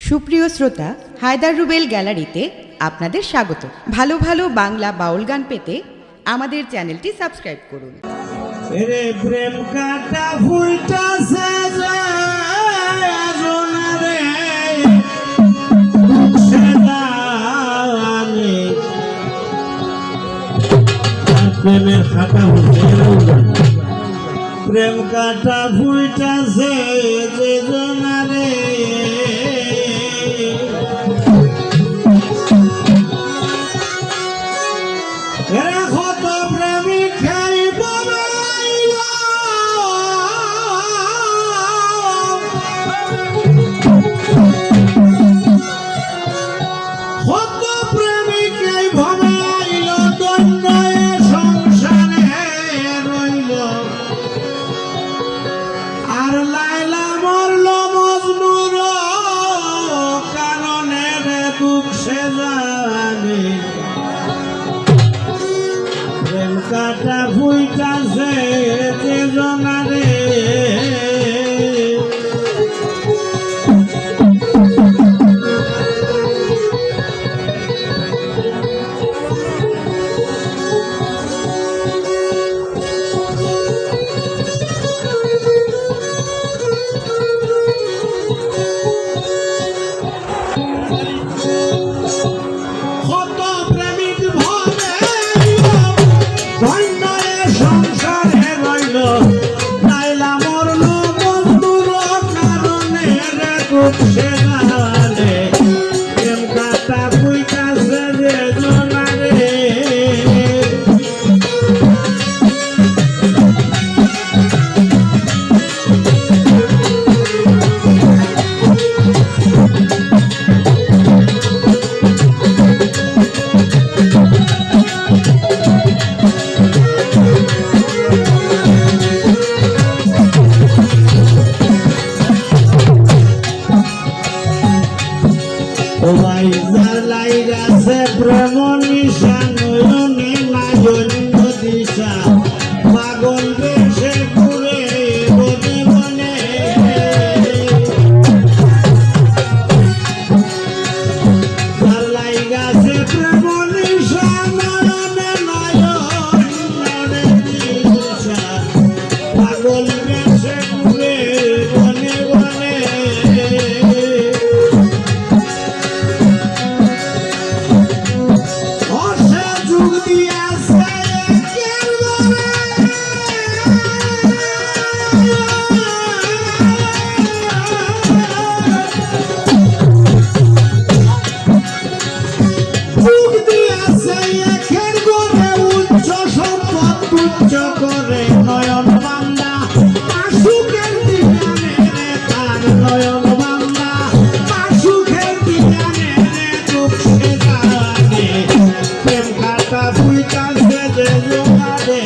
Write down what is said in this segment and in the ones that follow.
সুপ্রিয় শ্রোতা, হায়দার রুবেল গ্যালারিতে আপনাদের স্বাগত। ভালো ভালো বাংলা বাউল গান পেতে আমাদের চ্যানেলটি সাবস্ক্রাইব করুন। রে প্রেম কাটা ফুলটাছে রে প্রেমের খাটা প্রেম কাটা ফুলটাছে যে জনারে কত প্রেমিক খাইব কত প্রেমিক ভাবাইল দণ্ড সংসারে রইল আর লাইলা মরল মজনুর কারণে দুঃখ সে জানে প্রেম কাটা ফুইটাছে যে জনারে কত প্রেমিক সংসারে রইল লাইলা মরল বন্ধুর কারণে রে দুঃখে জানে প্রেম কাটা ফুইটাছে যে জনারে লাইগাছে প্রেম নিশা নয়নে নায়ন্য দিশা পাগল বেশে ঘুরে বনে বনে লাইগাছে প্রেম নিশা নয়নে নায়ন্য দিশা পাগল বেশে ঘুরে বনে বনে করে নয়ন বান্দা সুখের দিনে রে তার নয়ন বান্দা সুখের দিনে রে দুঃখে জানে প্রেম কাটা ফুইটাছে যে জোগাড়ে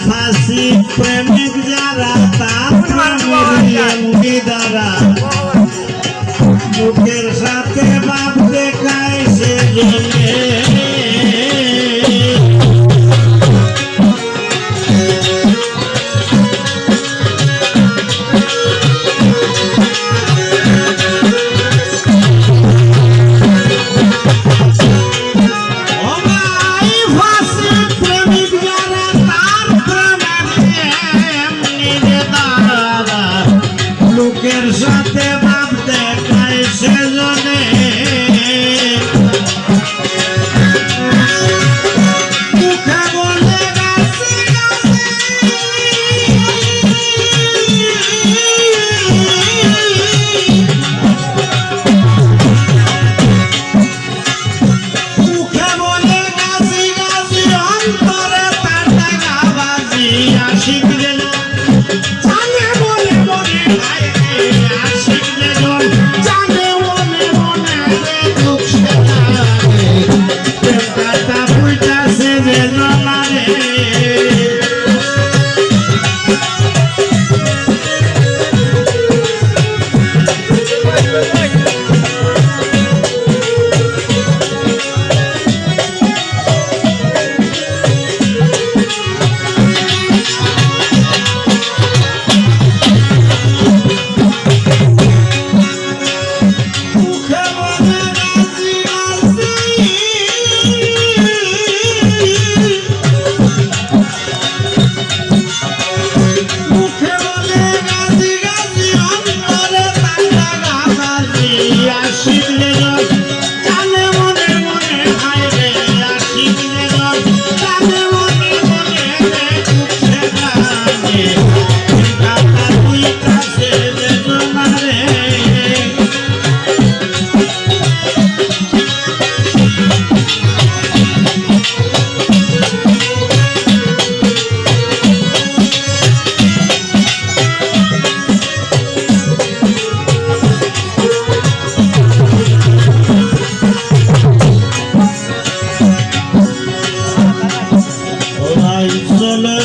ফাঁসি প্রেমিক যারা তার দ্বারা মুখের সাথে বাপ দেখায় সে জন্যে লোকের সাথে বাপ দেখায় সেজন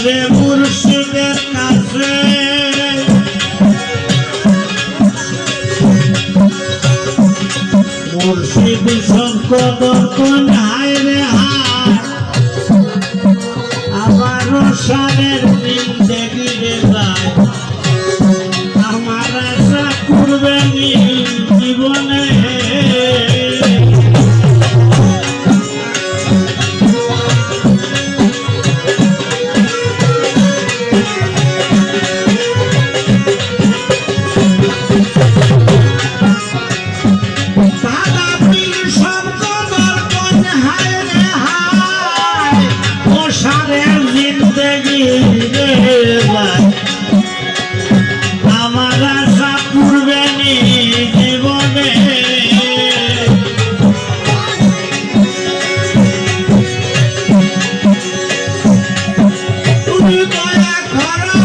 রে মুর্শিদের কাছে মুর্শিদ শঙ্কর কোন হায় রে হায় আবারও সারের জিন্দেগি রে যায় আমার আশা করবে জীবনে আমার আশা পূর্বে জীবনে তুমি দয়া করো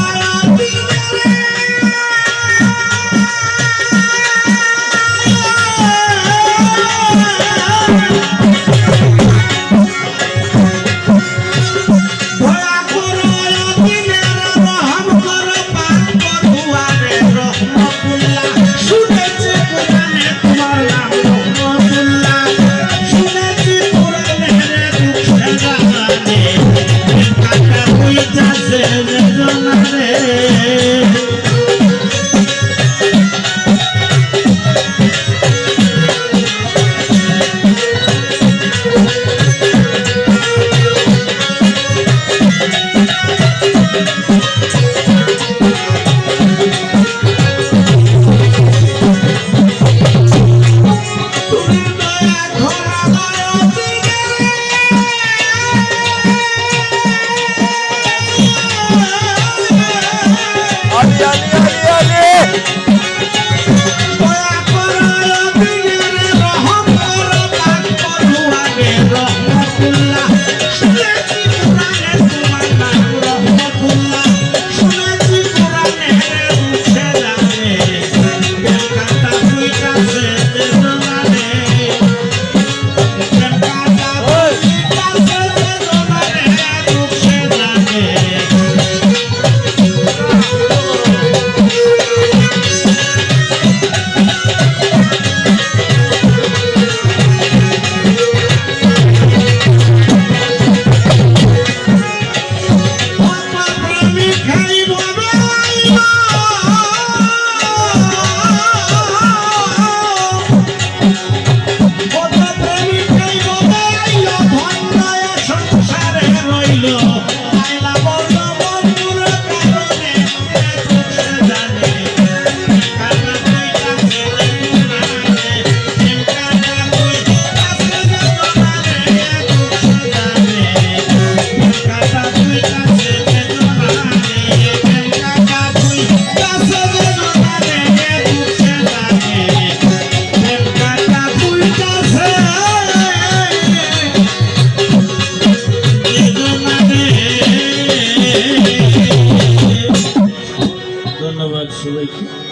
ধন্যবাদ সবাইকে।